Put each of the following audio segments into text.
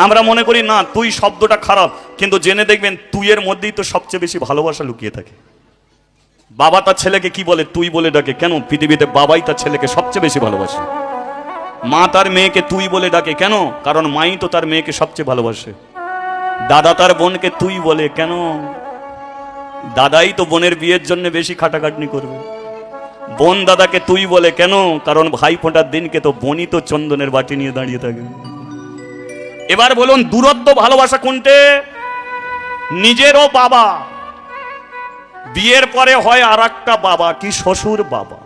আমরা মনে করি না তুই শব্দটা খারাপ, কিন্তু জেনে দেখবেন তুই এর মধ্যেই তো সবচেয়ে বেশি ভালোবাসা লুকিয়ে থাকে। বাবা তার ছেলেকে কি বলে? তুই বলে ডাকে কেন? পৃথিবীতে বাবাই তার ছেলেকে সবচেয়ে বেশি ভালোবাসে। মা তার মেয়েকে তুই বলে ডাকে কেন? কারণ মাই তো তার মেয়েকে সবচেয়ে ভালোবাসে। দাদা তার বোনকে তুই বলে কেন? দাদাই তো বোনের বিয়ের জন্য বেশি খাটাখাটনি করবে। বোন দাদাকে তুই বলে কেন? কারণ ভাই ফোঁটার দিনকে তো বোনই তো চন্দনের বাটি নিয়ে দাঁড়িয়ে থাকে। এবার বলুন দূরত্ব ভালোবাসা কোনটে? নিজেরও বাবা, বিয়ের পরে হয় আর একটা বাবা, কি শ্বশুর বাবা।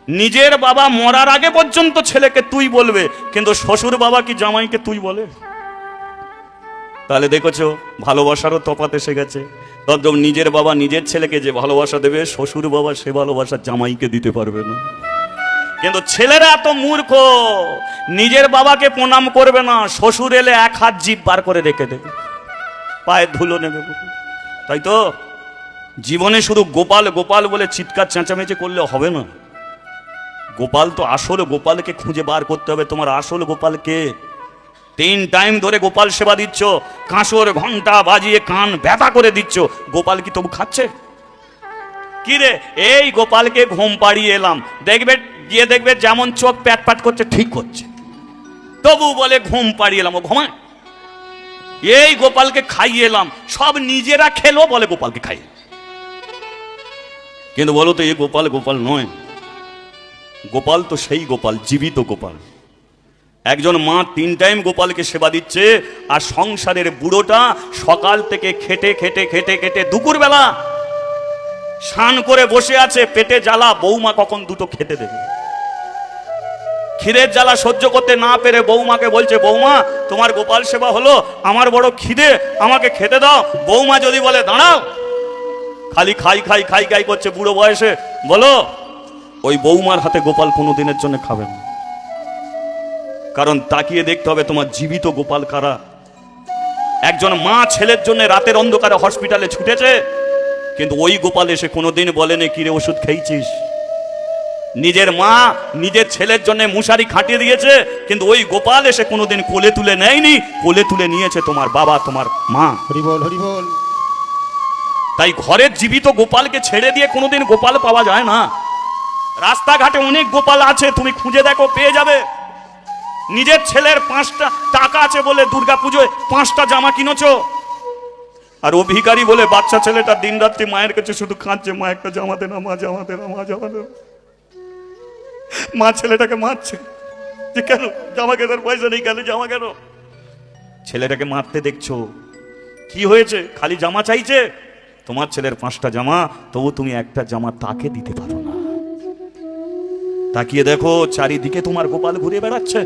নিজের বাবা মরার আগে পর্যন্ত ছেলেকে তুই বলবে, কিন্তু শ্বশুর বাবা কি জামাইকে তুই বলে? তাহলে দেখেছো ভালোবাসারও তফাৎ এসে গেছে। তদ্রূপ নিজের বাবা নিজের ছেলেকে যে ভালোবাসা দেবে, শ্বশুর বাবা সে ভালোবাসা জামাইকে দিতে পারবে না। কিন্তু ছেলেরা এত মূর্খ, নিজের বাবাকে প্রণাম করবে না, শ্বশুর এলে এক হাত জিভ বার করে রেখে দেবে, পায়ে ধুলো নেবে। তাই তো জীবনে শুধু গোপাল গোপাল বলে চিৎকার চেঁচামেচি করলে হবে না। গোপাল তো আসল গোপালকে খুঁজে বার করতে হবে। তোমার আসল গোপালকে 3 টাইম ধরে গোপাল সেবা দিচ্ছ, কাঁসর ঘন্টা বাজিয়ে কান ব্যথা করে দিচ্ছ, গোপাল কি তবু খাচ্ছে? কি রে, এই গোপালকে ঘুম পাড়িয়ে এলাম, দেখবে গিয়ে দেখবে যেমন চোখ প্যাট প্যাট করছে ঠিক করছে, তবু বলে ঘুম পাড়িয়ে এলাম, ও ঘুমায়। এই গোপালকে খাইয়ে এলাম, সব নিজেরা খেলো বলে গোপালকে খাইয়ে। কিন্তু বলো তো এই গোপাল গোপাল নয়। গোপাল তো সেই গোপাল, জীবিত গোপাল। একজন মা 3 টাইম গোপালকে সেবা দিচ্ছে, আর সংসারের বুড়োটা সকাল থেকে খেটে খেটে খেটে খেটে দুপুরবেলা স্নান করে বসে আছে, পেটে জ্বালা, বৌমা কখন দুটো খেতে দেবে। খিদের জ্বালা সহ্য করতে না পেরে বৌমাকে বলছে, বৌমা তোমার গোপাল সেবা হলো, আমার বড় খিদে, আমাকে খেতে দাও। বৌমা যদি বলে দাঁড়াও, খালি খাই খাই খাই খাই করছে বুড়ো বয়সে, বলো ওই বৌমার হাতে গোপাল কোনো দিনের জন্য খাবে না। কারণ তাকিয়ে দেখতে হবে তোমার জীবিত গোপাল কারা। একজন মা ছেলের জন্য রাতের অন্ধকারে হসপিটালে ছুটেছে, কিন্তু ওই গোপাল এসে কোনোদিন বলেনি কিরে ওষুধ খেয়েছিস। নিজের মা নিজের ছেলের জন্য মশারি খাটিয়ে দিয়েছে, কিন্তু ওই গোপাল এসে কোনোদিন কোলে তুলে নেয়নি, কোলে তুলে নিয়েছে তোমার বাবা, তোমার মা। হরি বল হরি বল। তাই ঘরের জীবিত গোপালকে ছেড়ে দিয়ে কোনোদিন গোপাল পাওয়া যায় না। রাস্তাঘাটে অনেক গোপাল আছে, তুমি খুঁজে দেখো পেয়ে যাবে। নিজের ছেলের 5টা টাকা আছে বলে দুর্গাপুজোয় 5টা জামা কিনেছো, আর ও ভিখারি বলে বাচ্চা ছেলেটা দিন রাত্রি মায়ের কাছে শুধু কাঁদছে, মা একটা জামা দে না, মা জামা দে না, মা জামা দে না। মা ছেলেটাকে মারছে যে কেন জামা কেনার পয়সা নেই, কেন জামা কেন? ছেলেটাকে মারতে দেখছো, কি হয়েছে? খালি জামা চাইছে। তোমার ছেলের 5টা জামা, তবু তুমি একটা জামা তাকে দিতে পারো না। তাকিয়ে দেখো চারিদিকে তোমার গোপাল ঘুরে বেড়াচ্ছে।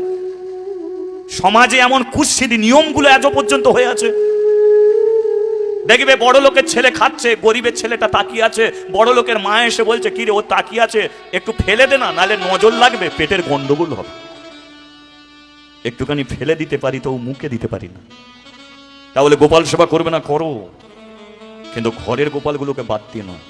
সমাজে এমন কুৎসিত নিয়মগুলো আজও পর্যন্ত হয়ে আছে। দেখবে বড় লোকের ছেলে খাচ্ছে, গরিবের ছেলেটা তাকিয়ে আছে, বড় লোকের মা এসে বলছে কি রে ও তাকিয়ে আছে, একটু ফেলে দে না, নাহলে নজর লাগবে, পেটের গন্ডগোল হবে। একটুখানি ফেলে দিতে পারি তো মুখে দিতে পারি না। তাহলে গোপাল সেবা করবে না, করো, কিন্তু ঘরের গোপালগুলোকে বাদ দিয়ে নয়।